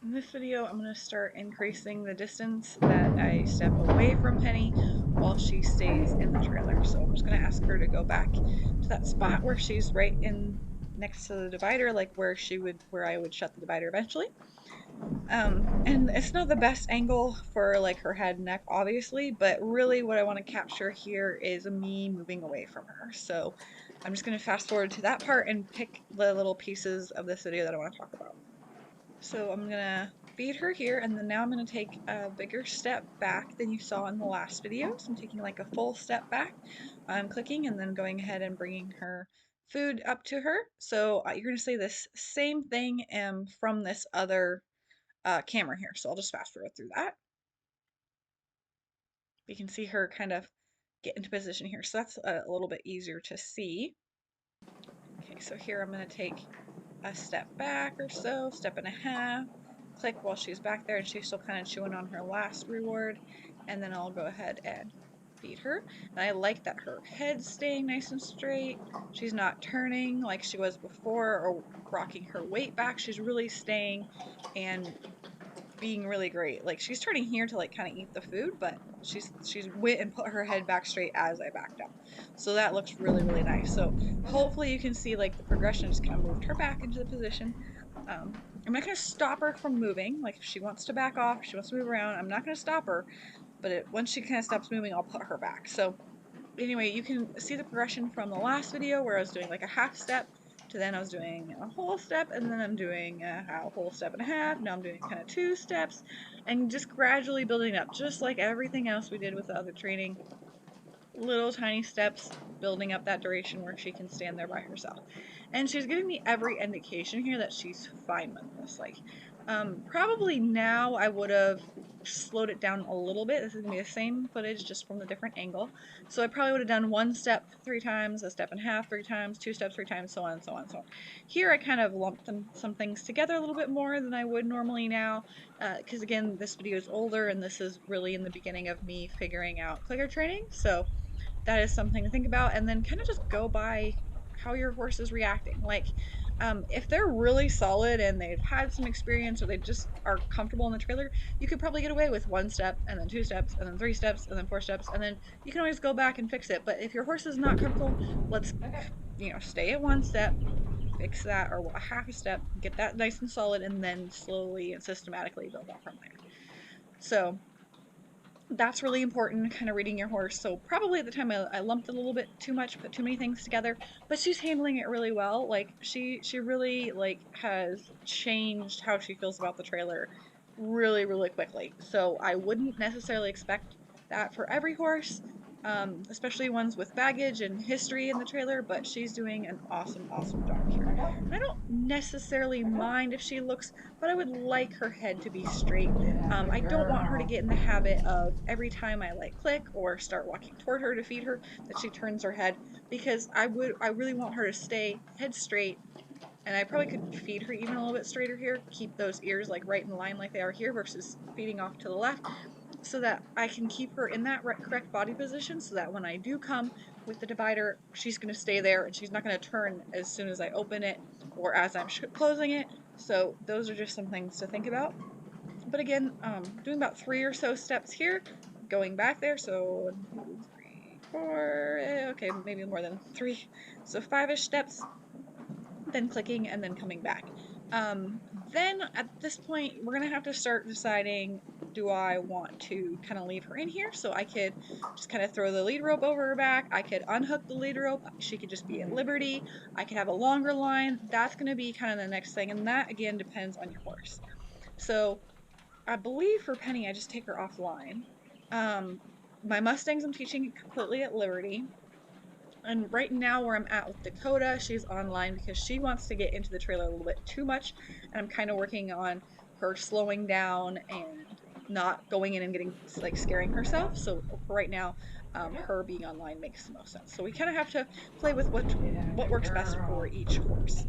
In this video, I'm going to start increasing the distance that I step away from Penny while she stays in the trailer. So I'm just going to ask her to go back to that spot where she's right in next to the divider, like where I would shut the divider eventually. And it's not the best angle for like her head and neck, obviously, but really what I want to capture here is me moving away from her. So I'm just going to fast forward to that part and pick the little pieces of this video that I want to talk about. So I'm gonna feed her here, and then now I'm gonna take a bigger step back than you saw in the last video. So I'm taking like a full step back. I'm clicking and then going ahead and bringing her food up to her. So you're gonna say this same thing from this other camera here. So I'll just fast forward through that. You can see her kind of get into position here. So that's a little bit easier to see. Okay, so here I'm gonna take a step back or so, step and a half, click while she's back there and she's still kind of chewing on her last reward, and then I'll go ahead and feed her. And I like that her head's staying nice and straight. She's not turning like she was before or rocking her weight back. She's really staying and being really great. Like she's turning here to like kind of eat the food, but she's went and put her head back straight as I backed up. So that looks really nice. So hopefully you can see like the progression just kind of moved her back into the position. I'm not going to stop her from moving. Like if she wants to back off, if she wants to move around, I'm not going to stop her. But once she kind of stops moving, I'll put her back. So anyway, you can see the progression from the last video where I was doing like a half step to then I was doing a whole step and then I'm doing a whole step and a half. Now I'm doing kind of 2 steps and just gradually building up, just like everything else we did with the other training. Little tiny steps building up that duration where she can stand there by herself. And she's giving me every indication here that she's fine with this. Like, probably now I would have slowed it down a little bit. This is gonna be the same footage just from a different angle. So I probably would have done 1 step 3 times, a step and a half 3 times, 2 steps 3 times, so on and so on and so on. Here I kind of lumped some things together a little bit more than I would normally now, because again, this video is older and this is really in the beginning of me figuring out clicker training. So that is something to think about, and then kind of just go by how your horse is reacting. Like, if they're really solid and they've had some experience or they just are comfortable in the trailer, you could probably get away with 1 step and then 2 steps and then 3 steps and then 4 steps, and then you can always go back and fix it. But if your horse is not comfortable, let's stay at 1 step, fix that, or a half a step, get that nice and solid, and then slowly and systematically build up from there. So that's really important, kind of reading your horse. So probably at the time I lumped a little bit too much, put too many things together, but she's handling it really well. Like she really like has changed how she feels about the trailer really quickly. So I wouldn't necessarily expect that for every horse, especially ones with baggage and history in the trailer, but she's doing an awesome job here. And I don't necessarily mind if she looks, but I would like her head to be straight. I don't want her to get in the habit of every time I like click or start walking toward her to feed her that she turns her head, because I really want her to stay head straight, and I probably could feed her even a little bit straighter here, keep those ears like right in line like they are here versus feeding off to the left, so that I can keep her in that correct body position, so that when I do come with the divider, she's going to stay there and she's not going to turn as soon as I open it or as I'm closing it. So those are just some things to think about. But again, doing about 3 or so steps here, going back there. So 1, 2, 3, 4. Okay, maybe more than 3. So 5-ish steps, then clicking and then coming back. Then at this point, we're gonna have to start deciding, do I want to kind of leave her in here? So I could just kind of throw the lead rope over her back. I could unhook the lead rope. She could just be at liberty. I could have a longer line. That's gonna be kind of the next thing. And that again depends on your horse. So I believe for Penny, I just take her offline. My Mustangs, I'm teaching completely at liberty. And right now, where I'm at with Dakota, she's online because she wants to get into the trailer a little bit too much. And I'm kind of working on her slowing down and not going in and getting like scaring herself. So for right now, her being online makes the most sense. So we kind of have to play with what works best for each horse.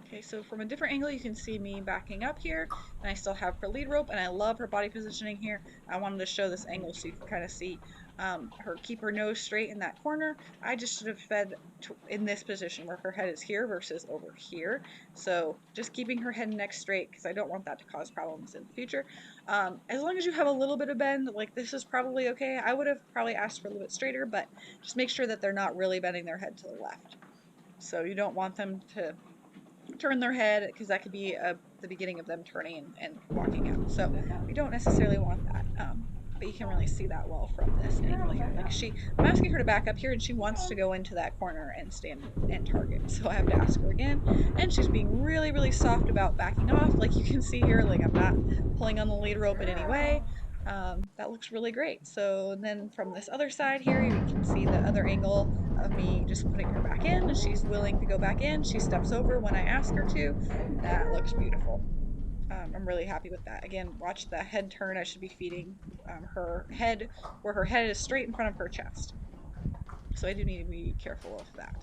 Okay, so from a different angle, you can see me backing up here, and I still have her lead rope, and I love her body positioning here. I wanted to show this angle so you can kind of see keep her nose straight in that corner. I just should have fed in this position where her head is here versus over here. So just keeping her head and neck straight because I don't want that to cause problems in the future. As long as you have a little bit of bend, like this is probably okay. I would have probably asked for a little bit straighter, but just make sure that they're not really bending their head to the left. So you don't want them to turn their head because that could be the beginning of them turning and walking out. So we don't necessarily want that. But you can really see that well from this angle here. Like I'm asking her to back up here and she wants to go into that corner and stand and target. So I have to ask her again. And she's being really, really soft about backing off. Like you can see here, like I'm not pulling on the lead rope in any way. That looks really great. So then from this other side here, you can see the other angle of me just putting her back in, and she's willing to go back in. She steps over when I ask her to. That looks beautiful. I'm really happy with that. Again, watch the head turn. I should be feeding her head where her head is straight in front of her chest. So I do need to be careful of that.